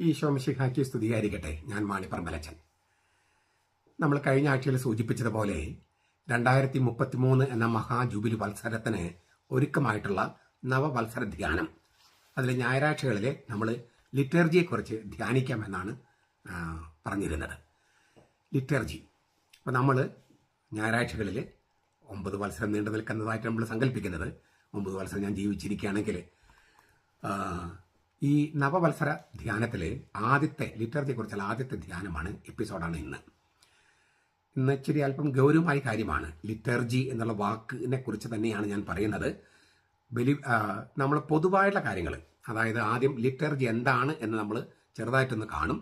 ഈശോ മിശിഹായ്ക്ക് സ്തുതിയായിരിക്കട്ടെ. ഞാൻ മാണിപ്പറമ്പലച്ചൻ. നമ്മൾ കഴിഞ്ഞ ആഴ്ചയിൽ സൂചിപ്പിച്ചതുപോലെ 2033 എന്ന മഹാജൂബിലി വത്സരത്തിന് ഒരുക്കമായിട്ടുള്ള നവവത്സര ധ്യാനം, അതിലെ ഞായറാഴ്ചകളിൽ നമ്മൾ ലിറ്റർജിയെക്കുറിച്ച് ധ്യാനിക്കാമെന്നാണ് പറഞ്ഞിരുന്നത്. ലിറ്റർജി അപ്പോൾ നമ്മൾ ഞായറാഴ്ചകളിൽ 9 വത്സരം നീണ്ടു നിൽക്കുന്നതായിട്ട് നമ്മൾ സങ്കല്പിക്കുന്നത്. 9 വത്സരം ഞാൻ ജീവിച്ചിരിക്കുകയാണെങ്കിൽ ഈ നവവത്സര ധ്യാനത്തിൽ ലിറ്റർജിയെക്കുറിച്ചുള്ള ആദ്യത്തെ ധ്യാനമാണ്, എപ്പിസോഡാണ് ഇന്ന് ഇച്ചിരി അല്പം ഗൗരവമായ കാര്യമാണ്. ലിറ്റർജി എന്നുള്ള വാക്കിനെ കുറിച്ച് തന്നെയാണ് ഞാൻ പറയുന്നത്. നമ്മൾ പൊതുവായിട്ടുള്ള കാര്യങ്ങൾ, അതായത് ആദ്യം ലിറ്റർജി എന്താണ് എന്ന് നമ്മൾ ചെറുതായിട്ടൊന്ന് കാണും.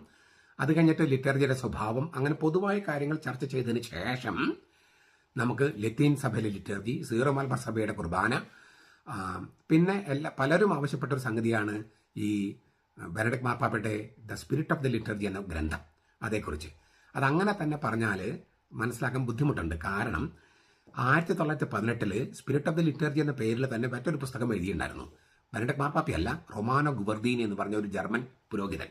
അത് കഴിഞ്ഞിട്ട് ലിറ്റർജിയുടെ സ്വഭാവം, അങ്ങനെ പൊതുവായ കാര്യങ്ങൾ ചർച്ച ചെയ്തതിന് ശേഷം നമുക്ക് ലത്തീൻ സഭയിലെ ലിറ്റർജി, സീറോ മലബാർ സഭയുടെ കുർബാന, പിന്നെ പലരും ആവശ്യപ്പെട്ടൊരു സംഗതിയാണ് ഈ ബെനഡിക്ട് മാർപ്പാപ്പയുടെ the spirit of the liturgy എന്ന ഗ്രന്ഥം. അതേക്കുറിച്ച് അതങ്ങനെ തന്നെ പറഞ്ഞാൽ മനസ്സിലാക്കാൻ ബുദ്ധിമുട്ടുണ്ട്. കാരണം 1918 സ്പിരിറ്റ് ഓഫ് ദ ലിറ്റർജി എന്ന പേരിൽ തന്നെ മറ്റൊരു പുസ്തകം എഴുതിയിട്ടുണ്ടായിരുന്നു. ബെനഡിക്ട് മാർപ്പാപ്പയല്ല, റൊമാനോ ഗുബർദീനി എന്ന് പറഞ്ഞ ഒരു ജർമ്മൻ പുരോഹിതൻ.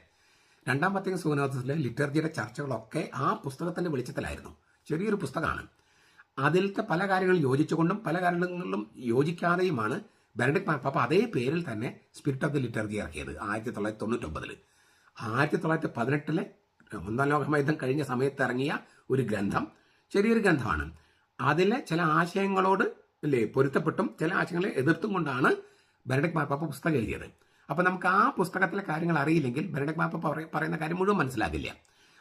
രണ്ടാം വത്തിക്കാൻ സുനോദസിലെ ലിറ്റർജിയുടെ ചർച്ചകളൊക്കെ ആ പുസ്തകത്തിന്റെ വെളിച്ചത്തിലായിരുന്നു. ചെറിയൊരു പുസ്തകമാണ്. അതിലത്തെ പല കാര്യങ്ങളും യോജിച്ചുകൊണ്ടും പല കാര്യങ്ങളിലും യോജിക്കാതെയുമാണ് ബെനഡിക്ട് മാർപ്പാപ്പ അതേ പേരിൽ തന്നെ സ്പിരിറ്റ് ഓഫ് ദി ലിറ്റർജി ഇറക്കിയത് 1999. 1918 ഒന്നാം ലോകമയുദ്ധം കഴിഞ്ഞ സമയത്ത് ഇറങ്ങിയ ഒരു ഗ്രന്ഥം, ചെറിയൊരു ഗ്രന്ഥമാണ്. അതിലെ ചില ആശയങ്ങളോട് പൊരുത്തപ്പെട്ടും ചില ആശയങ്ങളെ എതിർത്തും കൊണ്ടാണ് ബെനഡിക്ട് മാർപ്പാപ്പ പുസ്തകം എഴുതിയത്. അപ്പോൾ നമുക്ക് ആ പുസ്തകത്തിലെ കാര്യങ്ങൾ അറിയില്ലെങ്കിൽ ബെനഡിക്ട് മാർപ്പാപ്പ പറയുന്ന കാര്യം മുഴുവൻ മനസ്സിലാകില്ല.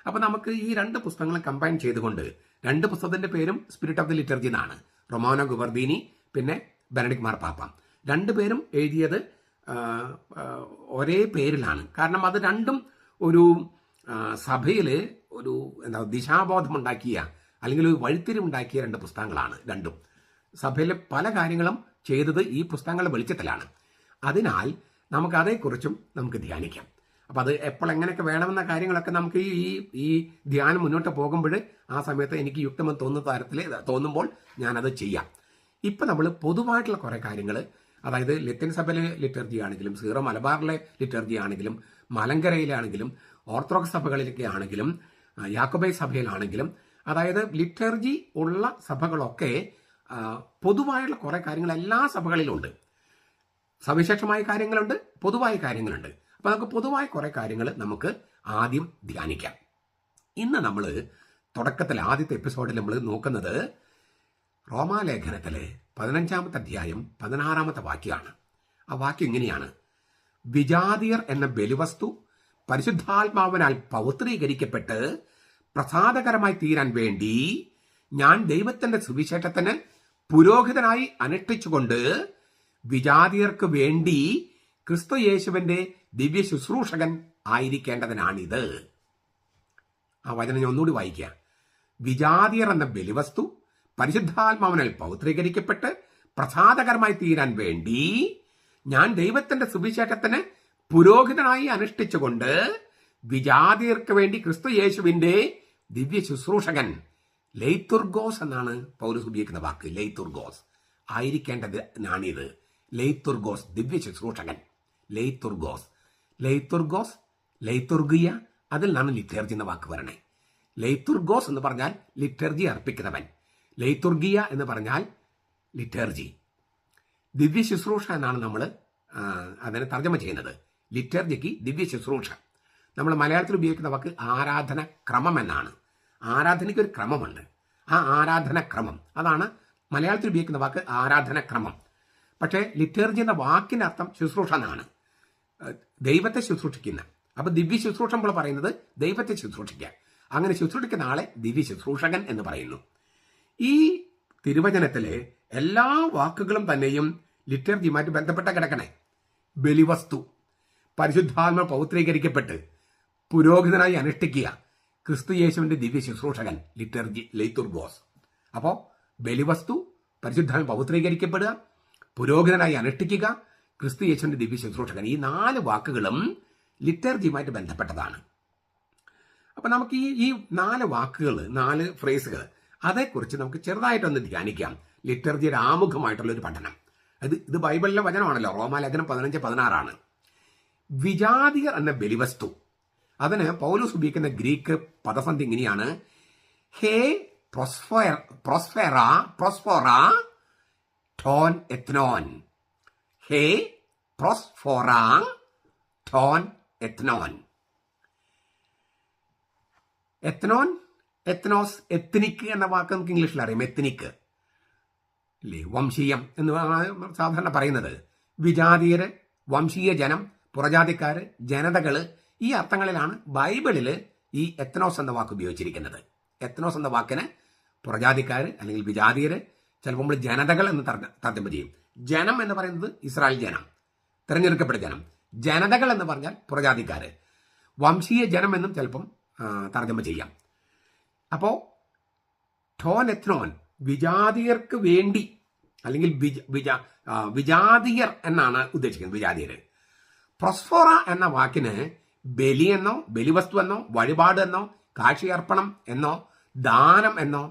അപ്പോൾ നമുക്ക് ഈ രണ്ട് പുസ്തകങ്ങളും കമ്പൈൻ ചെയ്തുകൊണ്ട്, രണ്ട് പുസ്തകത്തിന്റെ പേരും സ്പിരിറ്റ് ഓഫ് ദി ലിറ്റർജി എന്നാണ്. റൊമാനോ ഗുബർദീനി പിന്നെ ബെനഡിക്ട് മാർപ്പാപ്പ, രണ്ടുപേരും എഴുതിയത് ഒരേ പേരിലാണ്. കാരണം അത് രണ്ടും ഒരു സഭയിൽ ഒരു ദിശാബോധമുണ്ടാക്കിയ അല്ലെങ്കിൽ ഒരു വഴിത്തിരിവുണ്ടാക്കിയ രണ്ട് പുസ്തകങ്ങളാണ്. രണ്ടും സഭയിലെ പല കാര്യങ്ങളും ചെയ്തത് ഈ പുസ്തകങ്ങളുടെ വെളിച്ചത്തിലാണ്. അതിനാൽ നമുക്ക് അതേക്കുറിച്ചും നമുക്ക് ധ്യാനിക്കാം. അപ്പം അത് എങ്ങനെയൊക്കെ വേണമെന്ന കാര്യങ്ങളൊക്കെ നമുക്ക് ഈ ധ്യാനം മുന്നോട്ട് പോകുമ്പോൾ ആ സമയത്ത് എനിക്ക് യുക്തമെന്ന് തോന്നുന്ന തരത്തിൽ തോന്നുമ്പോൾ ഞാനത് ചെയ്യാം. ഇപ്പം നമ്മൾ പൊതുവായിട്ടുള്ള കുറേ കാര്യങ്ങൾ, അതായത് ലത്തീൻ സഭയിലെ ലിറ്റർജി ആണെങ്കിലും, സീറോ മലബാറിലെ ലിറ്റർജി ആണെങ്കിലും, മലങ്കരയിലാണെങ്കിലും, ഓർത്തഡോക്സ് സഭകളിലൊക്കെ ആണെങ്കിലും, യാക്കോബൈ സഭയിലാണെങ്കിലും, അതായത് ലിറ്റർജി ഉള്ള സഭകളൊക്കെ പൊതുവായുള്ള കുറേ കാര്യങ്ങൾ എല്ലാ സഭകളിലുണ്ട്. സവിശേഷമായ കാര്യങ്ങളുണ്ട്, പൊതുവായ കാര്യങ്ങളുണ്ട്. അപ്പോൾ നമുക്ക് പൊതുവായ കുറേ കാര്യങ്ങൾ നമുക്ക് ആദ്യം ധ്യാനിക്കാം. ഇന്ന് നമ്മൾ തുടക്കത്തിൽ ആദ്യത്തെ എപ്പിസോഡിൽ നമ്മൾ നോക്കുന്നത് റോമാലേഖനത്തിലെ 15-ാമത്തെ അധ്യായം 16-ാമത്തെ വാക്യമാണ്. ആ വാക്യം ഇങ്ങനെയാണ്: വിജാതിയർ എന്ന ബലിവസ്തു പരിശുദ്ധാത്മാവിനാൽ പൗത്രീകരിക്കപ്പെട്ട് പ്രസാദകരമായി തീരാൻ വേണ്ടി ഞാൻ ദൈവത്തിന്റെ സുവിശേഷത്തിന് പുരോഹിതനായി അനുഷ്ഠിച്ചുകൊണ്ട് വിജാതിയർക്ക് വേണ്ടി ക്രിസ്തു യേശുവിന്റെ ദിവ്യ ശുശ്രൂഷകൻ ആയിരിക്കേണ്ടതിനാണിത്. ആ വചനം ഞാൻ ഒന്നുകൂടി വായിക്കാം. വിജാതിയർ എന്ന ബലിവസ്തു പരിശുദ്ധാത്മാവിനാൽ പൗത്രീകരിക്കപ്പെട്ട് പ്രസാദകരമായി തീരാൻ വേണ്ടി ഞാൻ ദൈവത്തിന്റെ സുവിശേഷത്തിന് പുരോഹിതനായി അനുഷ്ഠിച്ചുകൊണ്ട് വിജാതിയർക്ക് വേണ്ടി ക്രിസ്തു യേശുവിന്റെ ദിവ്യ ശുശ്രൂഷകൻ, ലെയ്തുർഗോസ് എന്നാണ് പൗലോസ് ഉപയോഗിക്കുന്ന വാക്ക്. ലെയ്തുർഗോസ് ആയിരിക്കേണ്ടതിനാണിത്. ലെയ്തുർഗോസ്, ദിവ്യ ശുശ്രൂഷകൻ. ലെയ്തുർഗോസ്, ലെയ്തുർഗിയ, അതിൽ നിന്നാണ് ലിറ്റർജി എന്ന വാക്ക് വരണേ. ലെയ്തുർഗോസ് എന്ന് പറഞ്ഞാൽ ലിറ്റർജി അർപ്പിക്കുന്നവൻ, ലെയ്തുർഗിയ എന്ന് പറഞ്ഞാൽ ലിറ്റർജി. ദിവ്യ ശുശ്രൂഷ എന്നാണ് നമ്മൾ അതിനെ തർജ്ജമ ചെയ്യുന്നത്. ലിറ്റർജിക്ക് ദിവ്യ ശുശ്രൂഷ. നമ്മൾ മലയാളത്തിൽ ഉപയോഗിക്കുന്ന വാക്ക് ആരാധന ക്രമം എന്നാണ്. ആരാധനയ്ക്ക് ഒരു ക്രമമുണ്ട്. ആ ആരാധന ക്രമം, അതാണ് മലയാളത്തിൽ ഉപയോഗിക്കുന്ന വാക്ക് ആരാധന ക്രമം. പക്ഷേ ലിറ്റർജി എന്ന വാക്കിന്റെ അർത്ഥം ശുശ്രൂഷ എന്നാണ്, ദൈവത്തെ ശുശ്രൂഷിക്കുന്ന. അപ്പൊ ദിവ്യ ശുശ്രൂഷ നമ്മൾ പറയുന്നത് ദൈവത്തെ ശുശ്രൂഷിക്കുക. അങ്ങനെ ശുശ്രൂഷിക്കുന്ന ആളെ ദിവ്യ ശുശ്രൂഷകൻ എന്ന് പറയുന്നു. ഈ തിരുവചനത്തിലെ എല്ലാ വാക്കുകളും തന്നെയും ലിറ്റർജിയുമായിട്ട് ബന്ധപ്പെട്ട കിടക്കണേ. ബലിവസ്തു, പരിശുദ്ധാത്മ പൗത്രീകരിക്കപ്പെട്ട് പുരോഹിതനായി അനുഷ്ഠിക്കുക, ക്രിസ്തു യേശുവിന്റെ ദിവ്യ ശുശ്രൂഷകൻ, ലിറ്റർജി, ലെയ്തുർഗോസ്. അപ്പോൾ ബലിവസ്തു, പരിശുദ്ധാത്മ പൗത്രീകരിക്കപ്പെടുക, പുരോഹിതനായി അനുഷ്ഠിക്കുക, ക്രിസ്തു യേശുവിന്റെ ദിവ്യ ശുശ്രൂഷകൻ, ഈ 4 വാക്കുകളും ലിറ്റർജിയുമായിട്ട് ബന്ധപ്പെട്ടതാണ്. അപ്പൊ നമുക്ക് ഈ 4 വാക്കുകൾ, 4 ഫ്രേസുകൾ, അതേക്കുറിച്ച് നമുക്ക് ചെറുതായിട്ടൊന്ന് ധ്യാനിക്കാം. ലിറ്റർജിയുടെ ആമുഖമായിട്ടുള്ള ഒരു പഠനം. ഇത് ബൈബിളിലെ വചനമാണല്ലോ. റോമാലേഖനം 15:16 വിജാതിയർ എന്ന ബലിവസ്തു, അതിന് പൗലോസ് ഉപയോഗിക്കുന്ന ഗ്രീക്ക് പദസന്ധി ഇങ്ങനെയാണ്: ഹേ പ്രോസ്ഫോറ ടോൻ എത്നോൻ. ഹേ പ്രോസ്ഫോറ ടോൻ എത്നോൻ. എത്നോൻ, എത്നോസ്, എത്നിക് എന്ന വാക്ക് നമുക്ക് ഇംഗ്ലീഷിൽ അറിയാം. എത്നിക് അല്ലേ, വംശീയം എന്ന് സാധാരണ പറയുന്നത്. വിജാതീയര്, വംശീയ ജനം, പുറജാതിക്കാര്, ജനതകള്, ഈ അർത്ഥങ്ങളിലാണ് ബൈബിളിൽ ഈ എത്നോസ് എന്ന വാക്ക് ഉപയോഗിച്ചിരിക്കുന്നത്. എത്നോസ് എന്ന വാക്കിന് പുറജാതിക്കാര് അല്ലെങ്കിൽ വിജാതീയര്, ചിലപ്പോൾ നമ്മൾ ജനതകൾ എന്ന് തർജ്ജമ ചെയ്യും. ജനം എന്ന് പറയുന്നത് ഇസ്രായേൽ ജനം, തിരഞ്ഞെടുക്കപ്പെട്ട ജനം. ജനതകൾ എന്ന് പറഞ്ഞാൽ പുറജാതിക്കാര്. വംശീയ ജനം എന്നും ചിലപ്പം തർജ്ജമ ചെയ്യാം. അപ്പോ ടോൻ എത്നോൻ, വിജാതീയർക്ക് വേണ്ടി അല്ലെങ്കിൽ വിജാതീയർ എന്നാണ് ഉദ്ദേശിക്കുന്നത്. വിജാതീയര്. പ്രൊസ്ഫോറ എന്ന വാക്കിന് ബലി എന്നോ, ബലിവസ്തു എന്നോ, വഴിപാട് എന്നോ, കാഴ്ചയർപ്പണം എന്നോ, ദാനം എന്നോ,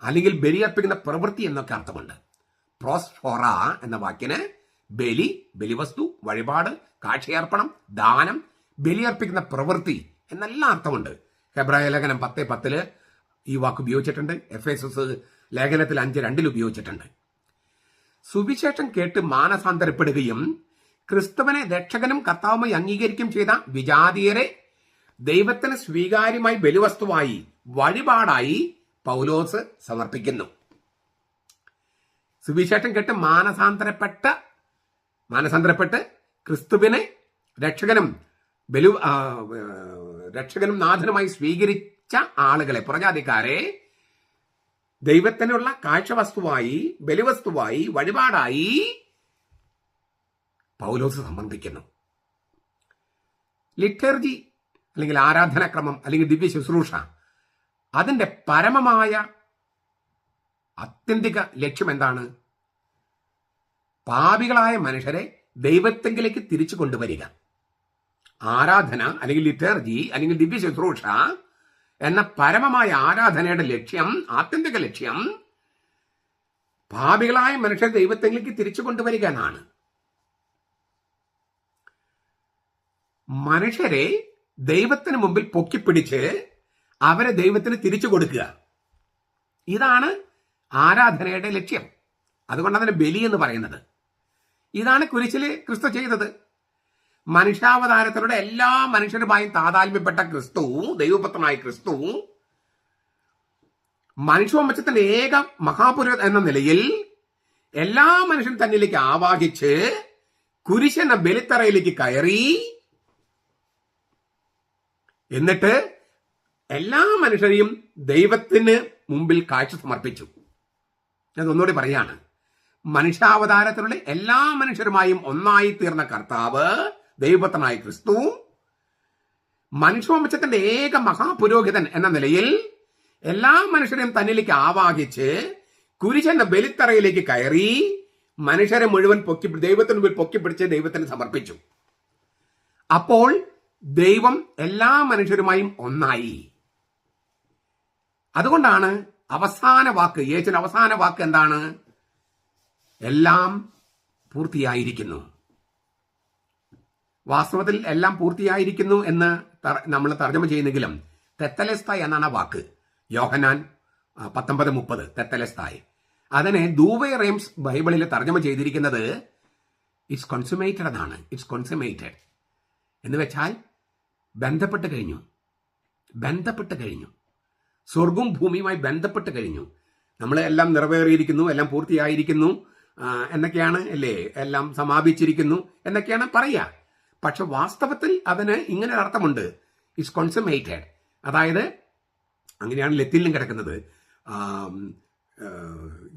അല്ലെങ്കിൽ ബലിയർപ്പിക്കുന്ന പ്രവൃത്തി എന്നൊക്കെ അർത്ഥമുണ്ട്. പ്രോസ്ഫോറ എന്ന വാക്കിന് ബലി, ബലിവസ്തു, വഴിപാട്, കാഴ്ചയർപ്പണം, ദാനം, ബലിയർപ്പിക്കുന്ന പ്രവൃത്തി എന്നെല്ലാം അർത്ഥമുണ്ട്. ഹെബ്രായ ലേഖനം 10:10 ഈ വാക്ക് ഉപയോഗിച്ചിട്ടുണ്ട്. എഫേസസ് ലേഖനത്തിൽ 5:2 ഉപയോഗിച്ചിട്ടുണ്ട്. സുവിശേഷം കേട്ട് മാനസാന്തരപ്പെടുകയും ക്രിസ്തുവിനെ രക്ഷകനും കർത്താവുമായി അംഗീകരിക്കുകയും ചെയ്ത വിജാതീയരെ ദൈവത്തിന് സ്വീകാര്യമായി ബലിവസ്തുവായി, വഴിപാടായി പൗലോസ് സമർപ്പിക്കുന്നു. സുവിശേഷം കേട്ട് മാനസാന്തരപ്പെട്ട് ക്രിസ്തുവിനെ രക്ഷകനും നാഥനുമായി സ്വീകരിച്ച ആളുകളെ, പുറജാതിക്കാരെ ദൈവത്തിനുള്ള കാഴ്ചവസ്തുവായി, ബലിവസ്തുവായി, വഴിപാടായി പൗലോസ് സമർപ്പിക്കുന്നു. ലിറ്റർജി അല്ലെങ്കിൽ ആരാധനാക്രമം അല്ലെങ്കിൽ ദിവ്യ ശുശ്രൂഷ, അതിന്റെ പരമമായ ആത്യന്തിക ലക്ഷ്യം എന്താണ്? പാപികളായ മനുഷ്യരെ ദൈവത്തെങ്കിലേക്ക് തിരിച്ചു കൊണ്ടുവരിക. ആരാധന അല്ലെങ്കിൽ ലിറ്റർജി അല്ലെങ്കിൽ ദിവ്യ ശുശ്രൂഷ എന്ന പരമമായ ആരാധനയുടെ ലക്ഷ്യം, ആത്യന്തിക ലക്ഷ്യം, പാപികളായ മനുഷ്യരെ ദൈവത്തെങ്കിലേക്ക് തിരിച്ചു കൊണ്ടുവരിക എന്നാണ്. മനുഷ്യരെ ദൈവത്തിന് മുമ്പിൽ പൊക്കിപ്പിടിച്ച് അവരെ ദൈവത്തിന് തിരിച്ചു കൊടുക്കുക. ഇതാണ് ആരാധനയുടെ ലക്ഷ്യം. അതുകൊണ്ട് അതിന് ബലി എന്ന് പറയുന്നത്. ഇതാണ് കുരിശിൽ ക്രിസ്തു ചെയ്തത്. മനുഷ്യാവതാരത്തിലൂടെ എല്ലാ മനുഷ്യരുമായും താതാത്മ്യപ്പെട്ട ക്രിസ്തു, ദൈവപുത്രനായ ക്രിസ്തു, മനുഷ്യവംശത്തിന്റെ ഏക മഹാപുരോഹിതൻ എന്ന നിലയിൽ എല്ലാ മനുഷ്യരും തന്നിലേക്ക് ആവാഹിച്ച് കുരിശെന്ന ബലിത്തറയിലേക്ക് കയറി, എന്നിട്ട് എല്ലാ മനുഷ്യരെയും ദൈവത്തിന് മുമ്പിൽ കാഴ്ച സമർപ്പിച്ചു. അതൊന്നുകൂടി പറയാണ്: മനുഷ്യാവതാരത്തിലുള്ള എല്ലാ മനുഷ്യരുമായും ഒന്നായി തീർന്ന കർത്താവ്, ദൈവപുത്രനായ ക്രിസ്തു, മനുഷ്യവംശത്തിന്റെ ഏക മഹാപുരോഹിതൻ എന്ന നിലയിൽ എല്ലാ മനുഷ്യരെയും തന്നിലേക്ക് ആവാഹിച്ച് കുരിശെന്ന ബലിത്തറയിലേക്ക് കയറി മനുഷ്യരെ മുഴുവൻ ദൈവത്തിന് മുമ്പിൽ പൊക്കിപ്പിടിച്ച് ദൈവത്തിന് സമർപ്പിച്ചു. അപ്പോൾ ദൈവം എല്ലാ മനുഷ്യരുമായും ഒന്നായി. അതുകൊണ്ടാണ് അവസാന വാക്ക്, യേശുവിന്റെ അവസാന വാക്ക് എന്താണ്? എല്ലാം പൂർത്തിയായിരിക്കുന്നു. വാസ്തവത്തിൽ എല്ലാം പൂർത്തിയായിരിക്കുന്നു എന്ന് നമ്മൾ തർജ്ജമ ചെയ്യുന്നെങ്കിലും തെത്തലെസ്തായ് എന്നാണ് ആ വാക്ക്. യോഹന്നാൻ 19:30 തെത്തലെസ്തായ്. അതിനെ ദൂവേ റെയിംസ് ബൈബിളിൽ തർജ്ജമ ചെയ്തിരിക്കുന്നത് ഇറ്റ്സ് കോൺസുമേറ്റഡ് എന്നാണ്. ഇറ്റ്സ് കോൺസുമേറ്റഡ് എന്ന് വെച്ചാൽ ബന്ധപ്പെട്ട് കഴിഞ്ഞു. സ്വർഗവും ഭൂമിയുമായി ബന്ധപ്പെട്ട് കഴിഞ്ഞു. നമ്മൾ എല്ലാം നിറവേറിയിരിക്കുന്നു, എല്ലാം പൂർത്തിയായിരിക്കുന്നു എന്നൊക്കെയാണ് അല്ലേ, എല്ലാം സമാപിച്ചിരിക്കുന്നു എന്നൊക്കെയാണ് പറയുക. പക്ഷെ വാസ്തവത്തിൽ അതിന് ഇങ്ങനെ ഒരു അർത്ഥമുണ്ട്: ഇറ്റ്സ് കോൺസുമേറ്റഡ്. അതായത് അങ്ങനെയാണ് ലത്തീനിലും കിടക്കുന്നത്.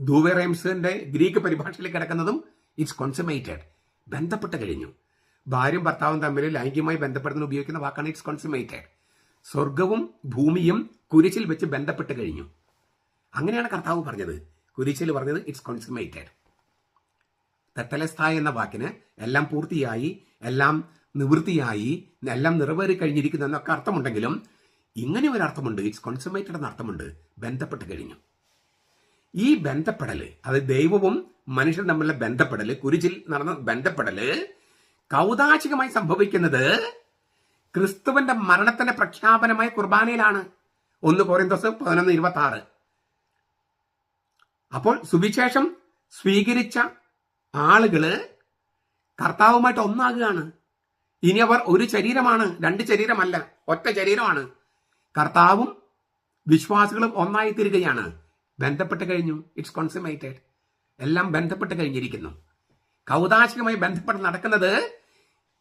ദൂവേ റെയിംസിന്റെ ഗ്രീക്ക് പരിഭാഷയിൽ കിടക്കുന്നതും ഇറ്റ്സ് കോൺസുമേറ്റഡ്, ബന്ധപ്പെട്ട് കഴിഞ്ഞു. ഭാര്യയും ഭർത്താവും തമ്മിൽ ലൈംഗികമായി ബന്ധപ്പെടുന്നതിന് ഉപയോഗിക്കുന്ന വാക്കാണ് ഇറ്റ്സ് കോൺസുമേറ്റഡ്. സ്വർഗവും ഭൂമിയും കുരിശിൽ വെച്ച് ബന്ധപ്പെട്ട് കഴിഞ്ഞു. അങ്ങനെയാണ് കർത്താവ് പറഞ്ഞത്. കുരിശിൽ പറഞ്ഞത് ഇറ്റ്സ് കോൺസുമേറ്റഡ്. തെത്തലെസ്തായ് എന്ന വാക്കിന് എല്ലാം പൂർത്തിയായി, എല്ലാം നിവൃത്തിയായി, എല്ലാം നിറവേറി കഴിഞ്ഞിരിക്കുന്നു എന്നൊക്കെ അർത്ഥമുണ്ടെങ്കിലും ഇങ്ങനെ ഒരു അർത്ഥമുണ്ട്, ഇറ്റ്സ് കോൺസുമേറ്റഡ് എന്ന അർത്ഥമുണ്ട്, ബന്ധപ്പെട്ട് കഴിഞ്ഞു. ഈ ബന്ധപ്പെടല്, അത് ദൈവവും മനുഷ്യരും തമ്മിലുള്ള ബന്ധപ്പെടല്, കുരിശിൽ നടന്ന ബന്ധപ്പെടല് കൗതാശികമായി സംഭവിക്കുന്നത് ക്രിസ്തുവിന്റെ മരണത്തിന്റെ പ്രഖ്യാപനമായ കുർബാനയിലാണ്. 1 കൊരിന്തോസ് 11:26. അപ്പോൾ സുവിശേഷം സ്വീകരിച്ച ആളുകള് കർത്താവുമായിട്ട് ഒന്നാകുകയാണ്. ഇനി അവർ ഒരു ശരീരമാണ്, 2 ശരീരമല്ല, ഒറ്റ ശരീരമാണ്. കർത്താവും വിശ്വാസികളും ഒന്നായി തീരുകയാണ്. ബന്ധപ്പെട്ട് കഴിഞ്ഞു. ഇറ്റ്സ് കോൺസുമേറ്റഡ്. എല്ലാം ബന്ധപ്പെട്ട് കഴിഞ്ഞിരിക്കുന്നു. കൗതാശികമായി ബന്ധപ്പെട്ട് നടക്കുന്നത്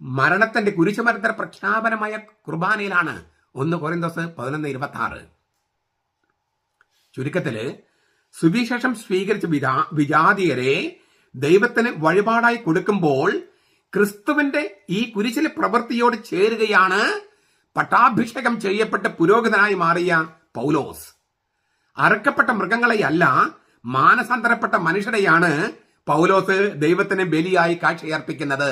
മരണത്തിന്റെ കുരിശുമരണത്തിന്റെ പ്രഖ്യാപനമായ കുർബാനയിലാണ്. 1 കൊരിന്തോസ് 11:26. ചുരുക്കത്തില് സുവിശേഷം സ്വീകരിച്ച വിജാതീയരെ ദൈവത്തിന് വഴിപാടായി കൊടുക്കുമ്പോൾ ക്രിസ്തുവിന്റെ ഈ കുരിശിലെ പ്രവൃത്തിയോട് ചേരുകയാണ് പട്ടാഭിഷേകം ചെയ്യപ്പെട്ട പുരോഹിതനായി മാറിയ പൗലോസ്. അറുക്കപ്പെട്ട മൃഗങ്ങളെയല്ല, മാനസാന്തരപ്പെട്ട മനുഷ്യരെയാണ് പൗലോസ് ദൈവത്തിന് ബലിയായി കാഴ്ചയർപ്പിക്കുന്നത്.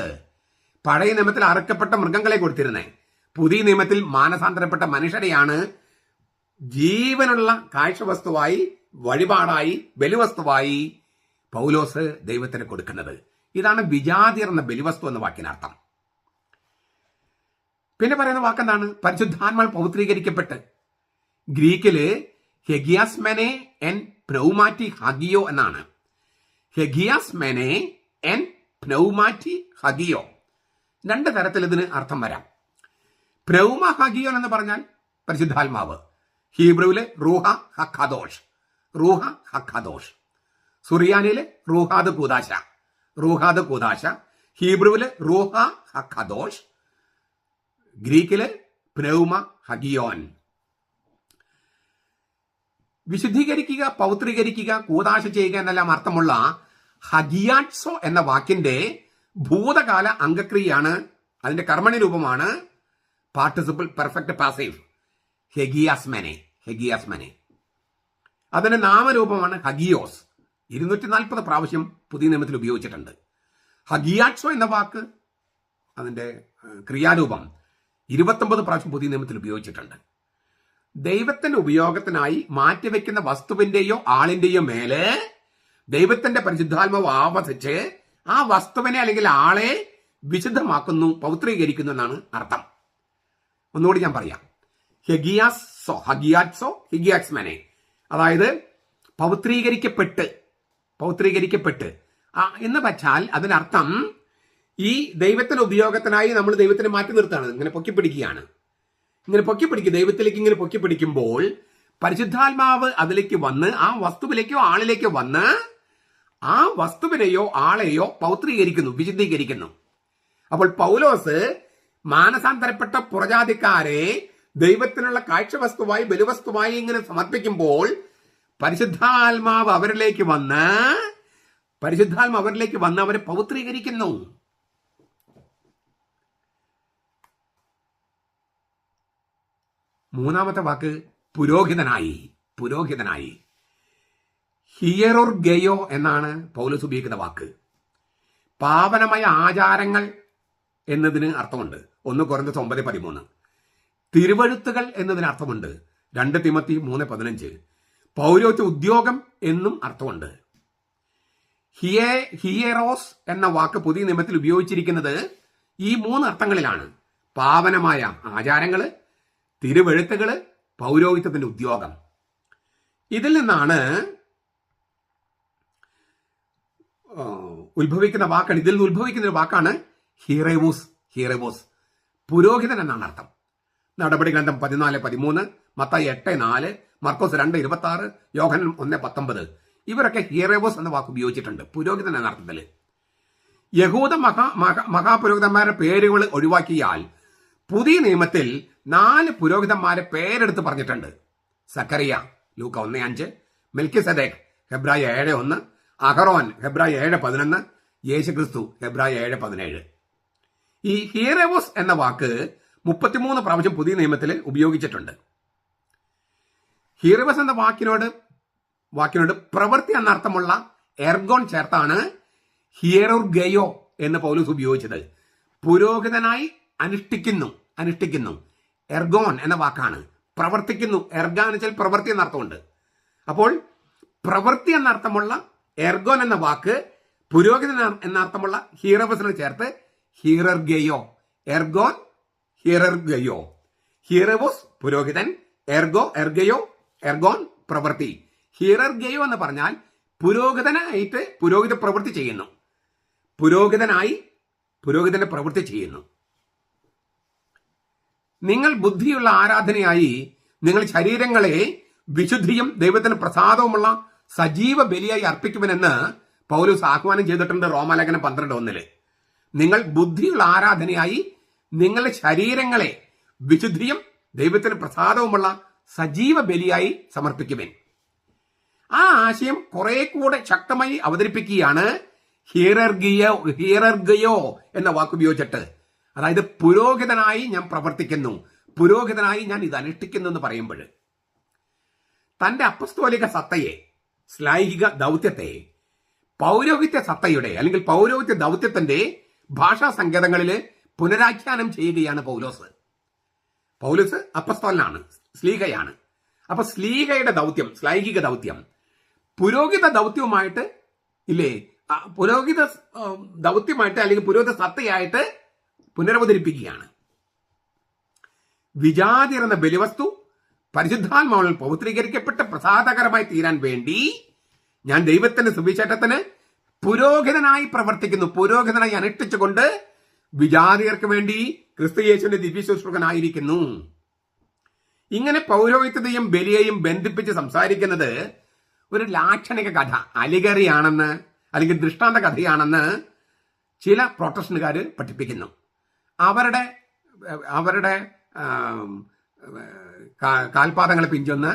പഴയ നിയമത്തിൽ അറുക്കപ്പെട്ട മൃഗങ്ങളെ കൊടുത്തിരുന്നേ. പുതിയ നിയമത്തിൽ മാനസാന്തരപ്പെട്ട മനുഷ്യരെയാണ് ജീവനുള്ള കാഴ്ചവസ്തുവായി, വഴിപാടായി, ബലിവസ്തുവായി പൗലോസ് ദൈവത്തിന് കൊടുക്കുന്നത്. ഇതാണ് വിജാതിയർ എന്ന ബലിവസ്തു എന്ന വാക്കിനർത്ഥം. പിന്നെ പറയുന്ന വാക്കെന്താണ്? പരിശുദ്ധാത്മാവ് പൗത്രീകരിക്കപ്പെട്ട്. ഗ്രീക്കില് ഹെഗിയാസ്മെനെ എൻ പ്നൗമാറ്റി ഹഗിയോ എന്നാണ്. ഹെഗിയാസ്മെനെ എൻ പ്നൗമാറ്റി ഹഗിയോ. 2 തരത്തിൽ ഇതിന് അർത്ഥം വരാം. പ്രൗമ ഹഗിയോൻ എന്ന് പറഞ്ഞാൽ പരിശുദ്ധാത്മാവ്. ഹീബ്രുവില് റൂഹ ഹഖദോഷ്, റൂഹ ഹഖദോഷ്. സുറിയാനിയില് റൂഹാദ് കൂദാശ, റൂഹാദ് കൂദാശ. ഹീബ്രുവില് റൂഹ ഹഖദോഷ്, ഗ്രീക്കില് പ്നൗമ ഹഗിയോൻ. വിശുദ്ധീകരിക്കുക, പൗത്രീകരിക്കുക, കൂദാശ ചെയ്യുക എന്നെല്ലാം അർത്ഥമുള്ള ഹഗിയാറ്റ്സോ എന്ന വാക്കിന്റെ ഭൂതകാല അംഗക്രിയയാണ്, അതിന്റെ കർമ്മണി രൂപമാണ് പാർട്ടിസിപ്പിൾ പെർഫെക്റ്റ് പാസീവ് ഹെഗിയാസ്മെനെ, ഹെഗിയാസ്മെനെ. അതിന്റെ നാമരൂപമാണ് ഹഗിയോസ്. 240 പ്രാവശ്യം പുതിയ നിയമത്തിൽ ഉപയോഗിച്ചിട്ടുണ്ട്. ഹഗിയാറ്റ്സോ എന്ന വാക്ക്, അതിന്റെ ക്രിയാരൂപം 29 പ്രാവശ്യം പുതിയ നിയമത്തിൽ ഉപയോഗിച്ചിട്ടുണ്ട്. ദൈവത്തിന്റെ ഉപയോഗത്തിനായി മാറ്റിവെക്കുന്ന വസ്തുവിന്റെയോ ആളിന്റെയോ മേലെ ദൈവത്തിന്റെ പരിശുദ്ധാത്മാവ് ആവസിച്ച് ആ വസ്തുവിനെ അല്ലെങ്കിൽ ആളെ വിശുദ്ധമാക്കുന്നു, പൗത്രീകരിക്കുന്നു എന്നാണ് അർത്ഥം. ഒന്നുകൂടി ഞാൻ പറയാം. ഹെഗിയാസോ, ഹഗിയാറ്റ്സോ, ഹെഗിയാക്സ്മെനെ, അതായത് പൗത്രീകരിക്കപ്പെട്ട്, പൗത്രീകരിക്കപ്പെട്ട് എന്ന് വെച്ചാൽ അതിനർത്ഥം ഈ ദൈവത്തിന്റെ ഉപയോഗത്തിനായി നമ്മൾ ദൈവത്തിനെ മാറ്റി നിർത്താണ്, ഇങ്ങനെ പൊക്കിപ്പിടിക്കുകയാണ്. ഇങ്ങനെ പൊക്കിപ്പിടിക്കുക, ദൈവത്തിലേക്ക് ഇങ്ങനെ പൊക്കിപ്പിടിക്കുമ്പോൾ പരിശുദ്ധാത്മാവ് അതിലേക്ക് വന്ന് ആ വസ്തുവിലേക്കോ ആളിലേക്കോ വന്ന് ആ വസ്തുവിനെയോ ആളെയോ പൗത്രീകരിക്കുന്നു, വിശുദ്ധീകരിക്കുന്നു. അപ്പോൾ പൗലോസ് മാനസാന്തരപ്പെട്ട പുറജാതിക്കാരെ ദൈവത്തിനുള്ള കാഴ്ചവസ്തുവായി, ബലിവസ്തുവായി ഇങ്ങനെ സമർപ്പിക്കുമ്പോൾ പരിശുദ്ധാത്മാവ് അവരിലേക്ക് വന്ന് അവരെ പൗത്രീകരിക്കുന്നു. മൂന്നാമത്തെ വാക്ക് പുരോഹിതനായി, പുരോഹിതനായി. ഹിയറോർഗയോ എന്നാണ് പൗലോസ് ഉപയോഗിക്കുന്ന വാക്ക്. പാവനമായ ആചാരങ്ങൾ എന്നതിന് അർത്ഥമുണ്ട്. 1 കൊരിന്തോസ് 9:13. തിരുവഴുത്തുകൾ എന്നതിന് അർത്ഥമുണ്ട്. 2 തിമോത്തി 3:15. പൗരോഹിത്യ ഉദ്യോഗം എന്നും അർത്ഥമുണ്ട്. ഹിയറോസ് എന്ന വാക്ക് പുതിയ നിയമത്തിൽ ഉപയോഗിച്ചിരിക്കുന്നത് ഈ 3 അർത്ഥങ്ങളിലാണ്. പാവനമായ ആചാരങ്ങള്, തിരുവഴുത്തുകള്, പൗരോഹിത്യത്തിന്റെ ഉദ്യോഗം. ഇതിൽ നിന്നാണ് ഉത്ഭവിക്കുന്ന വാക്കാണ്, ഇതിൽ നിന്ന് ഉത്ഭവിക്കുന്ന ഒരു വാക്കാണ് ഹീറേവോസ്. ഹീറേവോസ് പുരോഹിതൻ എന്നാണ് അർത്ഥം. നടപടി ഗ്രന്ഥം 14:13, മത്തായി 8:4, മർക്കോസ് 2:26, യോഹന്നാൻ 1:19. ഇവരൊക്കെ ഹീറേവോസ് എന്ന വാക്ക് ഉപയോഗിച്ചിട്ടുണ്ട് പുരോഹിതൻ എന്ന അർത്ഥത്തിൽ. യഹൂദ മഹാപുരോഹിതന്മാരുടെ പേരുകൾ ഒഴിവാക്കിയാൽ പുതിയ നിയമത്തിൽ 4 പുരോഹിതന്മാരെ പേരെടുത്ത് പറഞ്ഞിട്ടുണ്ട്. സക്കറിയ ലൂക്ക 1:5, മെൽക്കിസദേക്ക് ഹെബ്രായ 7:1, അഹറോൻ ഹെബ്രായ 7:11, യേശുക്രിസ്തു ഹെബ്രായ 7:17. ഈ ഹീറേവോസ് എന്ന വാക്ക് 33 പ്രാവശ്യം പുതിയ നിയമത്തിൽ ഉപയോഗിച്ചിട്ടുണ്ട്. ഹീറേവോസ് എന്ന വാക്കിനോട് പ്രവൃത്തി എന്നർത്ഥമുള്ള എർഗോൺ ചേർത്താണ് ഹിയറോർഗയോ എന്ന് പൗലോസ് ഉപയോഗിച്ചത്. പുരോഹിതനായി അനുഷ്ഠിക്കുന്നു. എർഗോൺ എന്ന വാക്കാണ്. പ്രവർത്തിക്കുന്നു, എർഗാൻ വെച്ചാൽ പ്രവൃത്തി എന്നർത്ഥമുണ്ട്. അപ്പോൾ പ്രവൃത്തി എന്നർത്ഥമുള്ള എർഗോൻ എന്ന വാക്ക് പുരോഹിതൻ എന്നർത്ഥമുള്ള ഹീറോവസിനോട് ചേർത്ത് ഹീറർഗയോ, എർഗോൻ ഹിയറർഗയോ. ഹിയറവോസ് പുരോഹിതൻ, എർഗോൻ പ്രവൃത്തി. ഹിയറർഗയോ എന്ന് പറഞ്ഞാൽ പുരോഹിതനായിട്ട് പുരോഹിത പ്രവൃത്തി ചെയ്യുന്നു. പുരോഹിതന്റെ പ്രവൃത്തി ചെയ്യുന്നു. നിങ്ങൾ ബുദ്ധിയുള്ള ആരാധനയായി നിങ്ങൾ ശരീരങ്ങളെ വിശുദ്ധിയും ദൈവത്തിന് പ്രസാദവുമുള്ള സജീവ ബലിയായി അർപ്പിക്കുമെന്ന് പൗലോസ് ആഹ്വാനം ചെയ്തിട്ടുണ്ട് റോമാലേഖനം 12:1. നിങ്ങൾ ബുദ്ധിയുള്ള ആരാധനയായി നിങ്ങളുടെ ശരീരങ്ങളെ വിശുദ്ധിയും ദൈവത്തിന് പ്രസാദവുമുള്ള സജീവ ബലിയായി സമർപ്പിക്കുമെൻ. ആ ആശയം കുറെ കൂടെ ശക്തമായി അവതരിപ്പിക്കുകയാണ് ഹിയറർഗയോ എന്ന വാക്കുപയോഗിച്ചിട്ട്. അതായത് പുരോഹിതനായി ഞാൻ പ്രവർത്തിക്കുന്നു, പുരോഹിതനായി ഞാൻ ഇത് അനുഷ്ഠിക്കുന്നു എന്ന് പറയുമ്പോൾ തന്റെ അപ്പസ്തോലിക സത്തയെ, ശ്ലൈഹിക ദൗത്യത്തെ പൗരോഹിത്യ സത്തയുടെ അല്ലെങ്കിൽ പൗരോഹിത്യ ദൗത്യത്തിന്റെ ഭാഷാ സങ്കേതങ്ങളിൽ പുനരാഖ്യാനം ചെയ്യുകയാണ് പൗലോസ് അപ്പസ്തോലനാണ്, സ്ലീഹയാണ്. അപ്പൊ സ്ലീഹയുടെ ദൗത്യം, ശ്ലൈഹിക ദൗത്യം പുരോഹിത ദൗത്യവുമായിട്ട് പുരോഹിത ദൗത്യമായിട്ട് അല്ലെങ്കിൽ പുരോഹിത സത്തയായിട്ട് പുനരവതരിപ്പിക്കുകയാണ്. വിജാതിർ എന്ന ബലിവസ്തു പരിശുദ്ധാത്മാവിൽ പൗത്രീകരിക്കപ്പെട്ട് പ്രസാദകരമായി തീരാൻ വേണ്ടി ഞാൻ ദൈവത്തിന്റെ സുവിശേഷത്തിന് പുരോഹിതനായി പ്രവർത്തിക്കുന്നു, പുരോഹിതനായി അനുഷ്ഠിച്ചുകൊണ്ട് വിജാതിയർക്ക് വേണ്ടി ക്രിസ്തു യേശുവിന്റെ ദിവ്യശുശ്രൂഷകനായിരിക്കുന്നു. ഇങ്ങനെ പൗരോഹിത്യത്തെയും ബലിയെയും ബന്ധിപ്പിച്ച് സംസാരിക്കുന്നത് ഒരു ലാക്ഷണിക കഥ, അലിഗറിയാണെന്ന് അല്ലെങ്കിൽ ദൃഷ്ടാന്ത കഥയാണെന്ന് ചില പ്രൊട്ടസ്റ്റന്റുകാർ പഠിപ്പിക്കുന്നു. അവരുടെ കാൽപാദങ്ങളെ പിഞ്ചൊന്ന്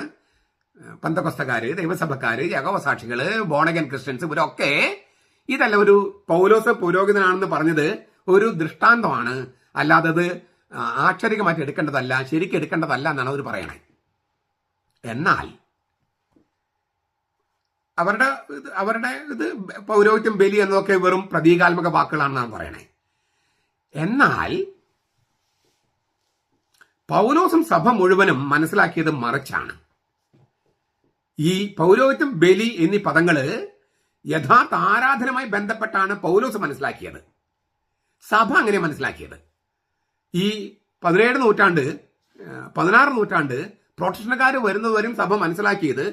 പെന്തക്കോസ്തക്കാര്, ദൈവസഭക്കാര്, യഹോവസാക്ഷികള്, ബോണഗൻ ക്രിസ്ത്യൻസ് ഇവരൊക്കെ ഇതല്ല ഒരു പൗലോസ് പുരോഹിതനാണെന്ന് പറഞ്ഞത് ഒരു ദൃഷ്ടാന്തമാണ്, അല്ലാതെ അത് ആക്ഷരികമായിട്ട് എടുക്കേണ്ടതല്ല, ശരിക്കും എടുക്കേണ്ടതല്ല എന്നാണ് അവർ പറയണേ. എന്നാൽ അവരുടെ ഇത് പൗരോഹിത്യം ബലി എന്നതൊക്കെ വെറും പ്രതീകാത്മക വാക്കുകളാണെന്നാണ് പറയണേ. എന്നാൽ പൗലോസും സഭ മുഴുവനും മനസ്സിലാക്കിയത് മറിച്ചാണ്. ഈ പൗരോഹിത്യം, ബലി എന്നീ പദങ്ങള് യഥാർത്ഥ ആരാധനയുമായി ബന്ധപ്പെട്ടാണ് പൗലോസ് മനസ്സിലാക്കിയത്, സഭ അങ്ങനെ മനസ്സിലാക്കിയത്. ഈ 17 നൂറ്റാണ്ട് 16 നൂറ്റാണ്ട് പ്രൊട്ടസ്റ്റന്റുകാർ വരുന്നതുവരും സഭ മനസ്സിലാക്കിയത്,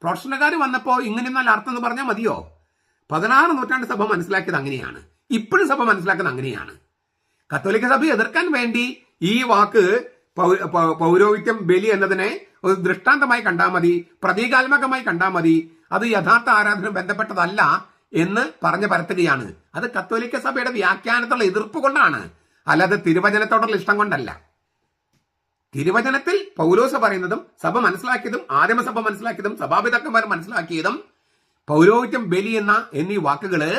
പ്രൊട്ടസ്റ്റന്റുകാർ വന്നപ്പോൾ ഇങ്ങനെയൊന്നല്ല അർത്ഥം എന്ന് പറഞ്ഞാൽ മതിയോ? 16 നൂറ്റാണ്ട് സഭ മനസ്സിലാക്കിയത് അങ്ങനെയാണ്, ഇപ്പോഴും സഭ മനസ്സിലാക്കുന്നത് അങ്ങനെയാണ്. കത്തോലിക്ക സഭ എതിർക്കാൻ വേണ്ടി ഈ വാക്ക് പൗരോഹിത്യം, ബലി എന്നതിനെ ഒരു ദൃഷ്ടാന്തമായി കണ്ടാൽ മതി, പ്രതീകാത്മകമായി കണ്ടാൽ മതി, അത് യഥാർത്ഥ ആരാധന ബന്ധപ്പെട്ടതല്ല എന്ന് പറഞ്ഞു പരത്തുകയാണ്. അത് കത്തോലിക്ക സഭയുടെ വ്യാഖ്യാനത്തിലുള്ള എതിർപ്പ് കൊണ്ടാണ്, അല്ലാതെ തിരുവചനത്തോടുള്ള ഇഷ്ടം കൊണ്ടല്ല. തിരുവചനത്തിൽ പൗലോസ് പറയുന്നതും സഭ മനസ്സിലാക്കിയതും ആദിമസഭ മനസ്സിലാക്കിയതും സഭാപിതാക്കന്മാർ മനസ്സിലാക്കിയതും പൗരോഹിത്യം, ബലി എന്നീ വാക്കുകള്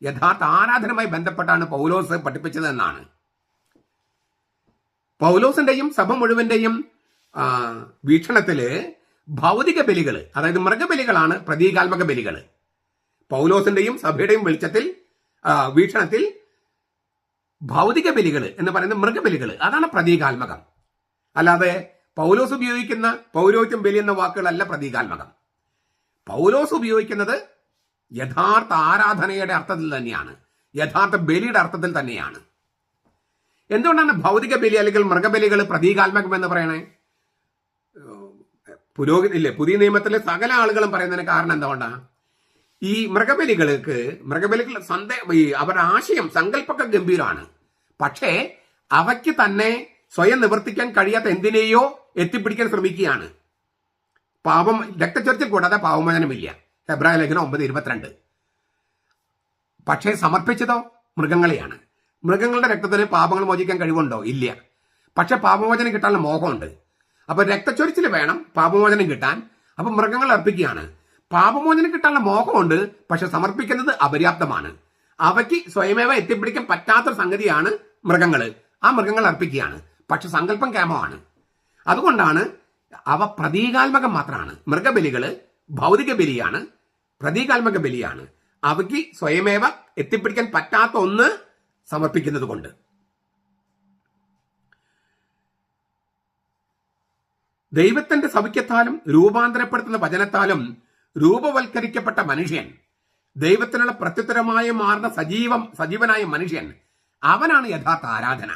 യഥാർത്ഥ ആരാധനയുമായി ബന്ധപ്പെട്ടാണ് പൗലോസ് പഠിപ്പിച്ചത് എന്നാണ്. പൗലോസിന്റെയും സഭ മുഴുവന്റെയും വീക്ഷണത്തില് ഭൗതിക ബലികൾ, അതായത് മൃഗബലികളാണ് പ്രതീകാത്മക ബലികൾ. പൗലോസിന്റെയും സഭയുടെയും വീക്ഷണത്തിൽ ഭൗതിക ബലികൾ എന്ന് പറയുന്ന മൃഗബലികൾ അതാണ് പ്രതീകാത്മകം. അല്ലാതെ പൗലോസ് ഉപയോഗിക്കുന്ന പൗരോഹിത്യം, ബലി എന്ന വാക്കുകളല്ല പ്രതീകാത്മകം. പൗലോസ് ഉപയോഗിക്കുന്നത് യഥാർത്ഥ ആരാധനയുടെ അർത്ഥത്തിൽ തന്നെയാണ്, യഥാർത്ഥ ബലിയുടെ അർത്ഥത്തിൽ തന്നെയാണ്. എന്തുകൊണ്ടാണ് ഭൗതിക ബലി അല്ലെങ്കിൽ മൃഗബലികൾ പ്രതീകാത്മകം എന്ന് പറയണേ? പുതിയ നിയമത്തിലെ സകല ആളുകളും പറയുന്നതിന് കാരണം എന്തുകൊണ്ടാണ്? ഈ മൃഗബലികൾ അവരുടെ ആശയം, സങ്കല്പമൊക്കെ ഗംഭീരമാണ്. പക്ഷേ അവയ്ക്ക് തന്നെ സ്വയം നിവർത്തിക്കാൻ കഴിയാത്ത എന്തിനേയോ എത്തിപ്പിടിക്കാൻ ശ്രമിക്കുകയാണ്. രക്തച്ചൊരിച്ചിൽ കൂടാതെ പാപമോചനമില്ല, ഹെബ്രായ ലേഖനം 9:22. പക്ഷേ സമർപ്പിച്ചതോ മൃഗങ്ങളെയാണ്. മൃഗങ്ങളുടെ രക്തത്തിന് പാപങ്ങൾ മോചിക്കാൻ കഴിവുണ്ടോ? ഇല്ല. പക്ഷെ പാപമോചനം കിട്ടാനുള്ള മോഹമുണ്ട്. അപ്പൊ രക്തച്ചൊരിച്ചിൽ വേണം പാപമോചനം കിട്ടാൻ. അപ്പൊ മൃഗങ്ങൾ അർപ്പിക്കുകയാണ്. പാപമോചനം കിട്ടാനുള്ള മോഹമുണ്ട്, പക്ഷെ സമർപ്പിക്കുന്നത് അപര്യാപ്തമാണ്. അവയ്ക്ക് സ്വയമേവ എത്തിപ്പിടിക്കാൻ പറ്റാത്തൊരു സംഗതിയാണ് മൃഗങ്ങള്. ആ മൃഗങ്ങൾ അർപ്പിക്കുകയാണ്, പക്ഷെ സങ്കല്പം കേമമാണ്. അതുകൊണ്ടാണ് അവ പ്രതീകാത്മകം മാത്രമാണ്. മൃഗബലികള് ഭൗതിക ബലിയാണ്, പ്രതീകാത്മക ബലിയാണ്. അവയ്ക്ക് സ്വയമേവ എത്തിപ്പിടിക്കാൻ പറ്റാത്ത ഒന്ന് സമർപ്പിക്കുന്നത് കൊണ്ട്. ദൈവത്തിന്റെ സൗഖ്യത്താലും രൂപാന്തരപ്പെടുത്തുന്ന വചനത്താലും രൂപവൽക്കരിക്കപ്പെട്ട മനുഷ്യൻ, ദൈവത്തിനുള്ള പ്രത്യുത്തരമായി മാറുന്ന സജീവനായ മനുഷ്യൻ, അവനാണ് യഥാർത്ഥ ആരാധന.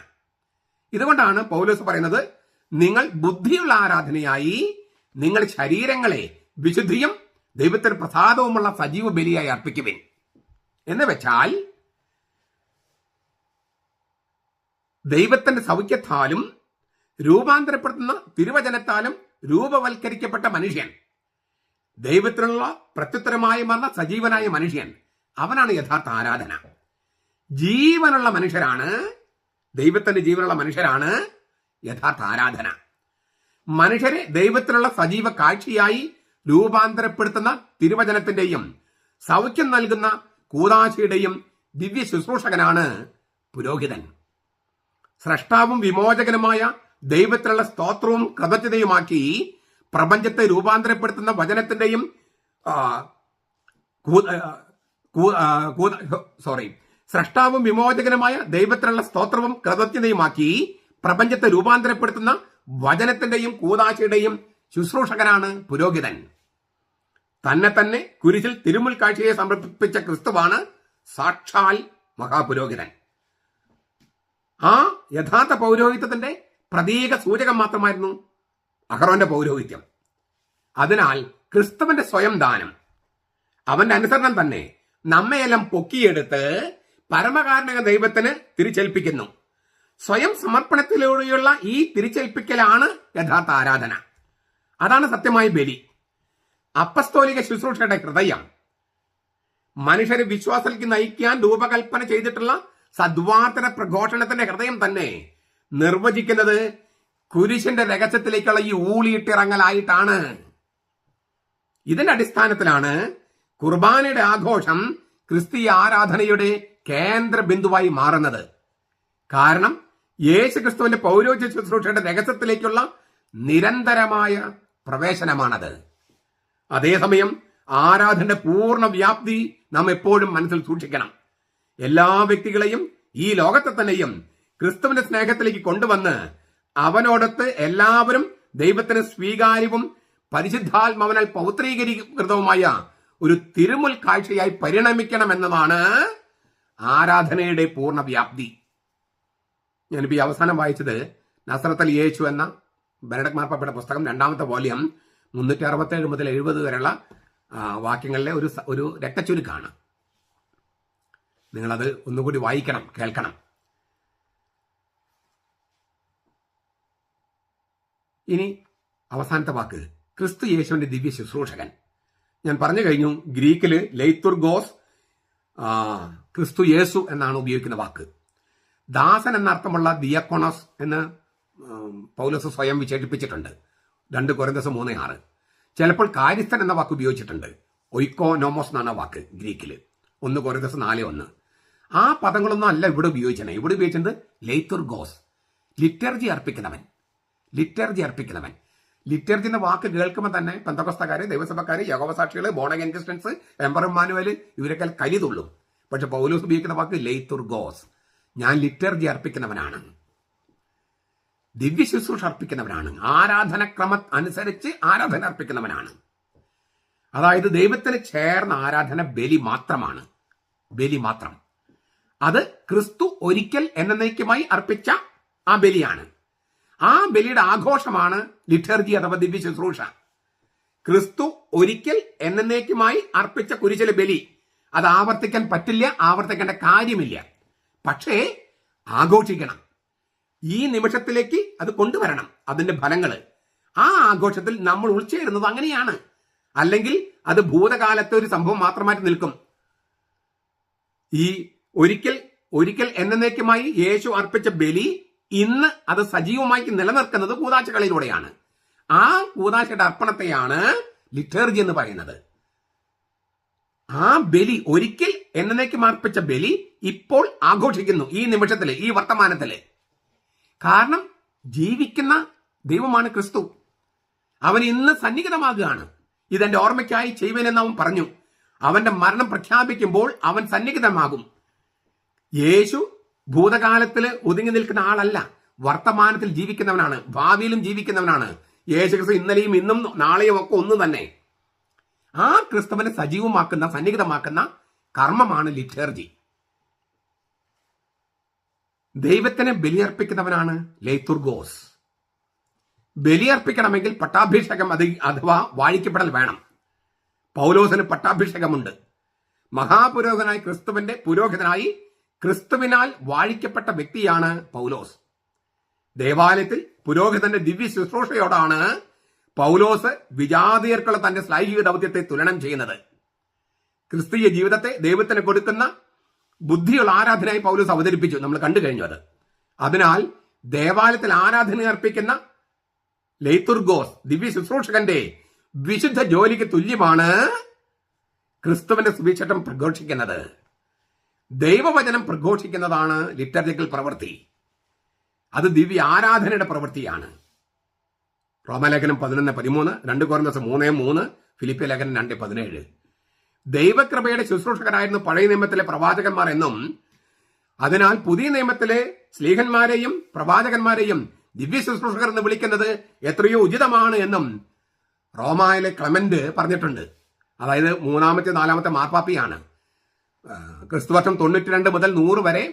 ഇതുകൊണ്ടാണ് പൗലോസ് പറയുന്നത്, നിങ്ങൾ ബുദ്ധിയുള്ള ആരാധനയായി നിങ്ങൾ ശരീരങ്ങളെ വിശുദ്ധിയും ദൈവത്തിന് പ്രസാദവുമുള്ള സജീവ ബലിയായി അർപ്പിക്കുവിൻ. എന്ന് വെച്ചാൽ ദൈവത്തിന്റെ സൗഖ്യത്താലും രൂപാന്തരപ്പെടുത്തുന്ന തിരുവചനത്താലും രൂപവൽക്കരിക്കപ്പെട്ട മനുഷ്യൻ, ദൈവത്തിനുള്ള പ്രത്യുത്തരമായി വന്ന സജീവനായ മനുഷ്യൻ, അവനാണ് യഥാർത്ഥ ആരാധന. ജീവനുള്ള മനുഷ്യരാണ്, ദൈവത്തിന്റെ ജീവനുള്ള മനുഷ്യരാണ് യഥാർത്ഥ ആരാധന. മനുഷ്യരെ ദൈവത്തിനുള്ള സജീവ കാഴ്ചയായി രൂപാന്തരപ്പെടുത്തുന്ന തിരുവചനത്തിന്റെയും സൗഖ്യം നൽകുന്ന കൂദാശയുടെയും ദിവ്യ ശുശ്രൂഷകനാണ് പുരോഹിതൻ. സ്രഷ്ടാവും വിമോചകനുമായ ദൈവത്തിലുള്ള സ്തോത്രവും കൃതജ്ഞതയുമാക്കി പ്രപഞ്ചത്തെ രൂപാന്തരപ്പെടുത്തുന്ന വചനത്തിന്റെയും സ്രഷ്ടാവും വിമോചകനുമായ ദൈവത്തിലുള്ള സ്തോത്രവും കൃതജ്ഞതയുമാക്കി പ്രപഞ്ചത്തെ രൂപാന്തരപ്പെടുത്തുന്ന വചനത്തിന്റെയും കൂദാശയുടെയും ശുശ്രൂഷകനാണ് പുരോഹിതൻ. തന്നെ കുരിശിൽ തിരുമുൽ കാഴ്ചയെ സമർപ്പിച്ച ക്രിസ്തുവാണ് സാക്ഷാൽ മഹാപുരോഹിതൻ. ആ യഥാർത്ഥ പൗരോഹിത്യത്തിന്റെ പ്രതീക സൂചകം മാത്രമായിരുന്നു അഹറോന്റെ പൗരോഹിത്യം. അതിനാൽ ക്രിസ്തുവിന്റെ സ്വയം ദാനം, അവന്റെ അനുസരണം തന്നെ നമ്മയെല്ലാം പൊക്കിയെടുത്ത് പരമകാരണ ദൈവത്തിന് തിരിച്ചേൽപ്പിക്കുന്നു. സ്വയം സമർപ്പണത്തിലൂടെയുള്ള ഈ തിരിച്ചേൽപ്പിക്കലാണ് യഥാർത്ഥ ആരാധന. അതാണ് സത്യമായ ബലി. അപ്പസ്തോലിക ശുശ്രൂഷയുടെ ഹൃദയം, മനുഷ്യരെ വിശ്വാസത്തിലേക്ക് നയിക്കാൻ രൂപകൽപ്പന ചെയ്തിട്ടുള്ള സദ്വാർത്തന പ്രഘോഷണത്തിന്റെ ഹൃദയം തന്നെ നിർവചിക്കുന്നത് കുരിശിന്റെ രഹസ്യത്തിലേക്കുള്ള ഈ ഊളിയിട്ടിറങ്ങലായിട്ടാണ്. ഇതിന്റെ അടിസ്ഥാനത്തിലാണ് കുർബാനയുടെ ആഘോഷം ക്രിസ്തീയ ആരാധനയുടെ കേന്ദ്ര ബിന്ദുവായി മാറുന്നത്. കാരണം യേശു ക്രിസ്തുവിന്റെ പൗരോഹിത്യ ശുശ്രൂഷയുടെ രഹസ്യത്തിലേക്കുള്ള നിരന്തരമായ പ്രവേശനമാണത്. അതേസമയം ആരാധനയുടെ പൂർണ്ണ വ്യാപ്തി നാം എപ്പോഴും മനസ്സിൽ സൂക്ഷിക്കണം. എല്ലാ വ്യക്തികളെയും ഈ ലോകത്തെ തന്നെയും ക്രിസ്തുവിന്റെ സ്നേഹത്തിലേക്ക് കൊണ്ടുവന്ന് അവനോടൊത്ത് എല്ലാവരും ദൈവത്തിന് സ്വീകാര്യവും പരിശുദ്ധാത്മാവിനാൽ പൗത്രീകരികൃതവുമായ ഒരു തിരുമുൽ കാഴ്ചയായി പരിണമിക്കണമെന്നതാണ് ആരാധനയുടെ പൂർണ്ണ വ്യാപ്തി. ഞാനിപ്പോൾ ഈ അവസാനം വായിച്ചത് നസ്രത്തിൽ യേശു എന്ന ബെനഡിക്ട് മാർപ്പാപ്പയുടെ പുസ്തകം 2ാമത്തെ വോള്യം 367 മുതൽ 70 വരെയുള്ള വാക്യങ്ങളിലെ ഒരു രക്തച്ചുരുക്കാണ്. നിങ്ങളത് ഒന്നുകൂടി വായിക്കണം, കേൾക്കണം. ഇനി അവസാനത്തെ വാക്ക്, ക്രിസ്തു യേശുവിന്റെ ദിവ്യ ശുശ്രൂഷകൻ. ഞാൻ പറഞ്ഞു കഴിഞ്ഞു, ഗ്രീക്കില് ലെയ്ത്തുർഗോസ്, ക്രിസ്തു യേശു എന്നാണ് ഉപയോഗിക്കുന്ന വാക്ക്. ദാസൻ എന്നർത്ഥമുള്ള ദിയക്കോണോസ് എന്ന് പൗലോസ് സ്വയം വിശേഷിപ്പിച്ചിട്ടുണ്ട് 2 കൊരിന്ത്യർ 3:6. ചിലപ്പോൾ കാര്യസ്ഥൻ എന്ന വാക്ക് ഉപയോഗിച്ചിട്ടുണ്ട്. ഒയ്ക്കോനോമോസ് എന്നാണ് വാക്ക് ഗ്രീക്കില്, 1 കൊരിന്ത്യർ 4:1. ആ പദങ്ങളൊന്നും അല്ല ഇവിടെ ഉപയോഗിച്ചത്. ഇവിടെ ഉപയോഗിച്ചത് ലെയ്ത്തുർഗോസ്, ലിറ്റർജി അർപ്പിക്കുന്നവൻ. ലിറ്റർജി എന്ന വാക്ക് കേൾക്കുമ്പോൾ തന്നെ പെന്തക്കോസ്തക്കാര്, ദൈവസഭക്കാര്, യഹോവ സാക്ഷികള്, born again Christians, Emperor Emmanuel ഇവരൊക്കെ കലിതുള്ളും. പക്ഷെ പൗലോസ് ഉപയോഗിക്കുന്ന വാക്ക് ലെയ്ത്തുർഗോസ്. ഞാൻ ലിറ്റർജി അർപ്പിക്കുന്നവനാണ്, ദിവ്യ ശുശ്രൂഷ അർപ്പിക്കുന്നവനാണ്, ആരാധനക്രമ അനുസരിച്ച് ആരാധന അർപ്പിക്കുന്നവനാണ്. അതായത് ദൈവത്തിന് ചേർന്ന ആരാധന ബലി മാത്രമാണ്. അത് ക്രിസ്തു ഒരിക്കൽ എന്നേക്കുമായി അർപ്പിച്ച ആ ബലിയാണ്. ആ ബലിയുടെ ആഘോഷമാണ് ലിറ്റർജി അഥവാ ദിവ്യ ശുശ്രൂഷ. ക്രിസ്തു ഒരിക്കൽ എന്നേക്കുമായി അർപ്പിച്ച കുരിശിലെ ബലി അത് ആവർത്തിക്കാൻ പറ്റില്ല, ആവർത്തിക്കേണ്ട കാര്യമില്ല. പക്ഷേ ആഘോഷിക്കണം. ഈ നിമിഷത്തിലേക്ക് അത് കൊണ്ടുവരണം അതിന്റെ ഫലങ്ങൾ. ആ ആഘോഷത്തിൽ നമ്മൾ ഉൾച്ചേരുന്നത് അങ്ങനെയാണ്. അല്ലെങ്കിൽ അത് ഭൂതകാലത്തെ ഒരു സംഭവം മാത്രമായിട്ട് നിൽക്കും. ഈ ഒരിക്കൽ എന്നേക്കുമായി യേശു അർപ്പിച്ച ബലി ഇന്ന് അത് സജീവമായി നിലനിർത്തുന്നത് കൂദാശകളിലൂടെയാണ്. ആ കൂദാശയുടെ അർപ്പണത്തെയാണ് ലിറ്റർജി എന്ന് പറയുന്നത്. ആ ബലി, ഒരിക്കൽ എന്നേക്കും അർപ്പിച്ച ബലി ഇപ്പോൾ ആഘോഷിക്കുന്നു ഈ നിമിഷത്തില്, ഈ വർത്തമാനത്തില്. കാരണം ജീവിക്കുന്ന ദൈവമാണ് ക്രിസ്തു. അവൻ ഇന്ന് സന്നിഹിതമാകുകയാണ്. ഇതെന്റെ ഓർമ്മയ്ക്കായി ചെയ്യുവനെന്ന് അവൻ പറഞ്ഞു. അവന്റെ മരണം പ്രഖ്യാപിക്കുമ്പോൾ അവൻ സന്നിഹിതമാകും. യേശു ഭൂതകാലത്തില് ഒതുങ്ങി നിൽക്കുന്ന ആളല്ല, വർത്തമാനത്തിൽ ജീവിക്കുന്നവനാണ്, ഭാവിയിലും ജീവിക്കുന്നവനാണ്. യേശു ക്രിസ്തു ഇന്നലെയും ഇന്നും നാളെയും ഒക്കെ ഒന്ന് തന്നെ. ആ ക്രിസ്തുവിനെ സജീവമാക്കുന്ന, സന്നിഹിതമാക്കുന്ന കർമ്മമാണ് ലിറ്റർജി. ദൈവത്തിന് ബലിയർപ്പിക്കുന്നവനാണ് ലെയ്തുർഗോസ്. ബലിയർപ്പിക്കണമെങ്കിൽ പട്ടാഭിഷേകം അഥവാ വാഴിക്കപ്പെടൽ വേണം. പൗലോസിന് പട്ടാഭിഷേകമുണ്ട്. മഹാപുരോഹിതനായി ക്രിസ്തുവിന്റെ പുരോഹിതനായി ക്രിസ്തുവിനാൽ വാഴിക്കപ്പെട്ട വ്യക്തിയാണ് പൗലോസ്. ദേവാലയത്തിൽ പുരോഹിതന്റെ ദിവ്യ ശുശ്രൂഷയോടാണ് പൗലോസ് വിജാതീയർക്കുള്ള തന്റെ ശ്ലൈഹിക ദൗത്യത്തെ തുലനം ചെയ്യുന്നത്. ക്രിസ്തീയ ജീവിതത്തെ ദൈവത്തിന് കൊടുക്കുന്ന ബുദ്ധിയുള്ള ആരാധനയായി പൗലോസ് അവതരിപ്പിച്ചു. നമ്മൾ കണ്ടു കഴിഞ്ഞു അത്. അതിനാൽ ദേവാലയത്തിൽ ആരാധന അർപ്പിക്കുന്ന ലെയ്തുർഗോസ് ദിവ്യ ശുശ്രൂഷകന്റെ വിശുദ്ധ ജോലിക്ക് തുല്യമാണ് ക്രിസ്തുവിന്റെ സുവിശേഷം പ്രഘോഷിക്കുന്നത്. ദൈവവചനം പ്രഘോഷിക്കുന്നതാണ് ലിറ്റർജിക്കൽ പ്രവൃത്തി. അത് ദിവ്യ ആരാധനയുടെ പ്രവൃത്തിയാണ്. റോമാലേഖനം 11:13, 2 കൊരിന്ത്യർ 3:3, ഫിലിപ്പിയ ലേഖനം 2:17. ദൈവകൃപയുടെ ശുശ്രൂഷകരായിരുന്നു പഴയ നിയമത്തിലെ പ്രവാചകന്മാർ എന്നും അതിനാൽ പുതിയ നിയമത്തിലെ സ്ലീഹന്മാരെയും പ്രവാചകന്മാരെയും ദിവ്യ ശുശ്രൂഷകർ എന്ന് വിളിക്കുന്നത് എത്രയോ ഉചിതമാണ് എന്നും റോമായിലെ ക്ലെമന്റ് പറഞ്ഞിട്ടുണ്ട്. അതായത് 3ാമത്തെ 4ാമത്തെ മാർപ്പാപ്പിയാണ്. ക്രിസ്തുവർഷം 92 മുതൽ 100 വരെ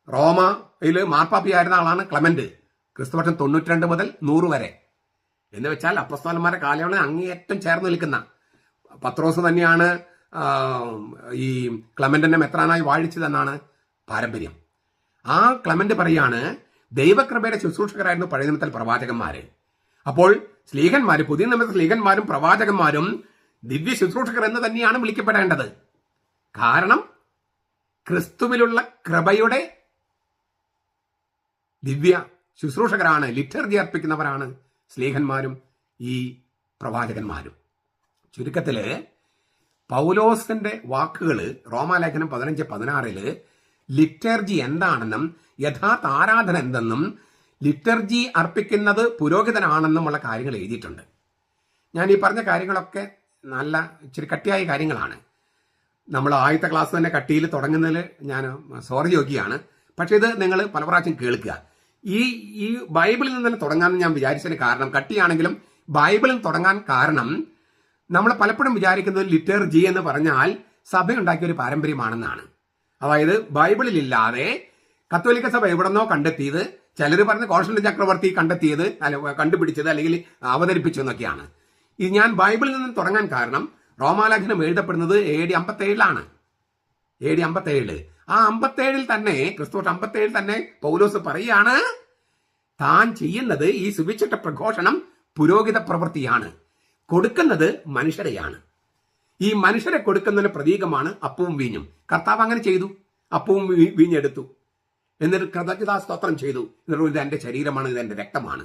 റോമയിൽ മാർപ്പാപ്പിയായിരുന്ന ആളാണ് ക്ലെമന്റ്. ക്രിസ്തുവർഷം 92 മുതൽ 100 വരെ എന്ന് വെച്ചാൽ അപ്പസ്തോലന്മാരുടെ കാലയളവിൽ അങ്ങേയറ്റം ചേർന്ന് നിൽക്കുന്ന പത്രോസ് തന്നെയാണ് ഈ ക്ലെമന്റിനെ മെത്രാനായി വാഴിച്ചതെന്നാണ് പാരമ്പര്യം. ആ ക്ലെമന്റ് പറയാണ് ദൈവകൃപയുടെ ശുശ്രൂഷകരായിരുന്നു പഴയ നിയമത്തിൽ പ്രവാചകന്മാര്. അപ്പോൾ സ്ലീഹന്മാര്, പുതിയ നിയമത്തിൽ സ്ലീഹന്മാരും പ്രവാചകന്മാരും ദിവ്യ ശുശ്രൂഷകർ എന്ന് തന്നെയാണ് വിളിക്കപ്പെടേണ്ടത്. കാരണം ക്രിസ്തുവിലുള്ള കൃപയുടെ ദിവ്യ ശുശ്രൂഷകരാണ്, ലിറ്റർജി അർപ്പിക്കുന്നവരാണ് സ്ലീഹന്മാരും ഈ പ്രവാചകന്മാരും. ചുരുക്കത്തില് പൗലോസിന്റെ വാക്കുകൾ റോമാലേഖനം 15:16 ലിറ്റർജി എന്താണെന്നും യഥാർത്ഥ ആരാധന എന്തെന്നും ലിറ്റർജി അർപ്പിക്കുന്നത് പുരോഹിതനാണെന്നുമുള്ള കാര്യങ്ങൾ എഴുതിയിട്ടുണ്ട്. ഞാൻ ഈ പറഞ്ഞ കാര്യങ്ങളൊക്കെ നല്ല ഇച്ചിരി കട്ടിയായ കാര്യങ്ങളാണ്. നമ്മൾ ആദ്യത്തെ ക്ലാസ് തന്നെ കട്ടിയിൽ തുടങ്ങുന്നതിൽ ഞാൻ സോറി ചോദിക്കുകയാണ്. പക്ഷെ ഇത് നിങ്ങൾ പല പ്രാവശ്യം കേൾക്കുക. ഈ ബൈബിളിൽ നിന്ന് തന്നെ തുടങ്ങാമെന്ന് ഞാൻ വിചാരിച്ചതിന് കാരണം, കട്ടിയാണെങ്കിലും ബൈബിളിൽ തുടങ്ങാൻ കാരണം നമ്മൾ പലപ്പോഴും വിചാരിക്കുന്നത് ലിറ്റർജി എന്ന് പറഞ്ഞാൽ സഭയുണ്ടാക്കിയ ഒരു പാരമ്പര്യമാണെന്നാണ്. അതായത് ബൈബിളിലില്ലാതെ കത്തോലിക്ക സഭ എവിടെന്നോ കണ്ടെത്തിയത്, ചിലർ പറഞ്ഞ കോൺസ്റ്റന്റൈൻ ചക്രവർത്തി കണ്ടെത്തിയത്, കണ്ടുപിടിച്ചത് അല്ലെങ്കിൽ അവതരിപ്പിച്ചു എന്നൊക്കെയാണ്. ഇത് ഞാൻ ബൈബിളിൽ നിന്ന് തുടങ്ങാൻ കാരണം റോമാലേഖനം എഴുതപ്പെടുന്നത് AD 57 AD 57. ആ 57 തന്നെ ക്രിസ്തു 57 തന്നെ പൗലോസ് പറയാണ് താൻ ചെയ്യുന്നത് ഈ സുവിശേഷ പ്രഘോഷണം പുരോഹിത പ്രവൃത്തിയാണ്, കൊടുക്കുന്നത് മനുഷ്യരെയാണ്. ഈ മനുഷ്യരെ കൊടുക്കുന്നതിന് പ്രതീകമാണ് അപ്പവും വീഞ്ഞും. കർത്താവ് അങ്ങനെ ചെയ്തു, അപ്പവും വീഞ്ഞെടുത്തു, എന്നിട്ട് കൃതജ്ഞതാ സ്തോത്രം ചെയ്തു. എന്നിട്ട് ഇത് എന്റെ ശരീരമാണ്, ഇത് എന്റെ രക്തമാണ്.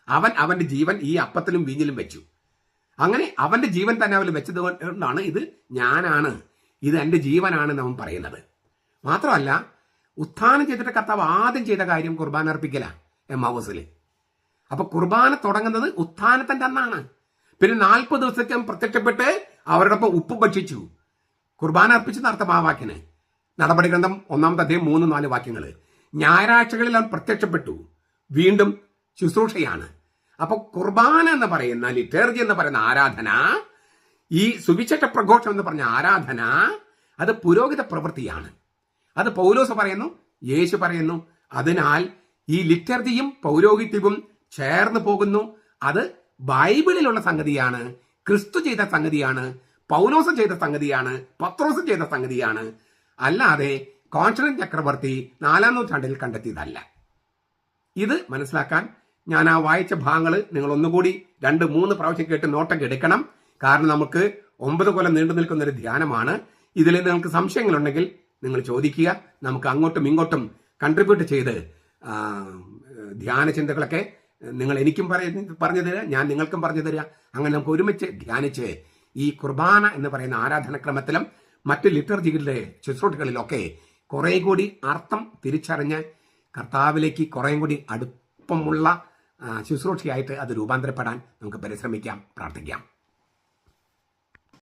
അവന്റെ ജീവൻ ഈ അപ്പത്തിലും വീഞ്ഞിലും വെച്ചു. അങ്ങനെ അവന്റെ ജീവൻ തന്നെ അവൽ വെച്ചത് കൊണ്ടാണ് ഇത് ഞാനാണ്, ഇത് എന്റെ ജീവനാണ് അവൻ പറയുന്നത്. മാത്രമല്ല ഉത്ഥാനം ചെയ്തിട്ട് കർത്താവ് ആദ്യം ചെയ്ത കാര്യം കുർബാന അർപ്പിക്കല എമ്മാവൂസില്. അപ്പൊ കുർബാന തുടങ്ങുന്നത് ഉത്ഥാനത്തിന്റെ അന്നാണ്. പിന്നെ 40 ദിവസത്തേക്കും പ്രത്യക്ഷപ്പെട്ട് അവരോടൊപ്പം ഉപ്പ് ഭക്ഷിച്ചു. കുർബാന അർപ്പിച്ചെന്ന് അർത്ഥം ആ വാക്കിന്. നടപടി ഗ്രന്ഥം 1-ാമത്തെ അധ്യായം 3-4 വാക്യങ്ങൾ. ഞായറാഴ്ചകളിൽ അവൻ പ്രത്യക്ഷപ്പെട്ടു, വീണ്ടും ശുശ്രൂഷയാണ്. അപ്പൊ കുർബാന എന്ന് പറയുന്ന ലിറ്റർജി എന്ന് പറയുന്ന ആരാധന, ഈ സുവിശേഷ പ്രഘോഷം എന്ന് പറഞ്ഞ ആരാധന, അത് പുരോഹിത പ്രവൃത്തിയാണ്. അത് പൗലോസ് പറയുന്നു, യേശു പറയുന്നു. അതിനാൽ ഈ ലിറ്റർജിയും പൗരോഹിത്യവും ചേർന്ന് പോകുന്നു. അത് ബൈബിളിലുള്ള സംഗതിയാണ്, ക്രിസ്തു ചെയ്ത സംഗതിയാണ്, പൗലോസ് ചെയ്ത സംഗതിയാണ്, പത്രോസ് ചെയ്ത സംഗതിയാണ്. അല്ലാതെ കോൺസ്റ്റന്റൈൻ ചക്രവർത്തി 4-ാം നൂറ്റാണ്ടിൽ കണ്ടെത്തിയതല്ല. ഇത് മനസ്സിലാക്കാൻ ഞാൻ ആ വായിച്ച ഭാഗങ്ങൾ നിങ്ങൾ ഒന്നുകൂടി 2-3 പ്രാവശ്യം കേട്ട് നോട്ടൊക്കെ എടുക്കണം. കാരണം നമുക്ക് 9 കൊല്ലം നീണ്ടു നിൽക്കുന്ന ഒരു ധ്യാനമാണ്. ഇതിൽ നിങ്ങൾക്ക് സംശയങ്ങളുണ്ടെങ്കിൽ നിങ്ങൾ ചോദിക്കുക. നമുക്ക് അങ്ങോട്ടും ഇങ്ങോട്ടും കൺട്രിബ്യൂട്ട് ചെയ്ത് ധ്യാന ചിന്തകളൊക്കെ നിങ്ങൾ എനിക്കും പറഞ്ഞു തരിക, ഞാൻ നിങ്ങൾക്കും പറഞ്ഞു തരിക. അങ്ങനെ നമുക്ക് ഒരുമിച്ച് ധ്യാനിച്ച് ഈ കുർബാന എന്ന് പറയുന്ന ആരാധനക്രമത്തിലും മറ്റ് ലിറ്റർജികളുടെ ശുശ്രൂഷകളിലൊക്കെ കുറെ കൂടി അർത്ഥം തിരിച്ചറിഞ്ഞ് കർത്താവിലേക്ക് കുറേ കൂടി അടുപ്പമുള്ള ശുശ്രൂഷയായിട്ട് അത് രൂപാന്തരപ്പെടാൻ നമുക്ക് പരിശ്രമിക്കാം, പ്രാർത്ഥിക്കാം.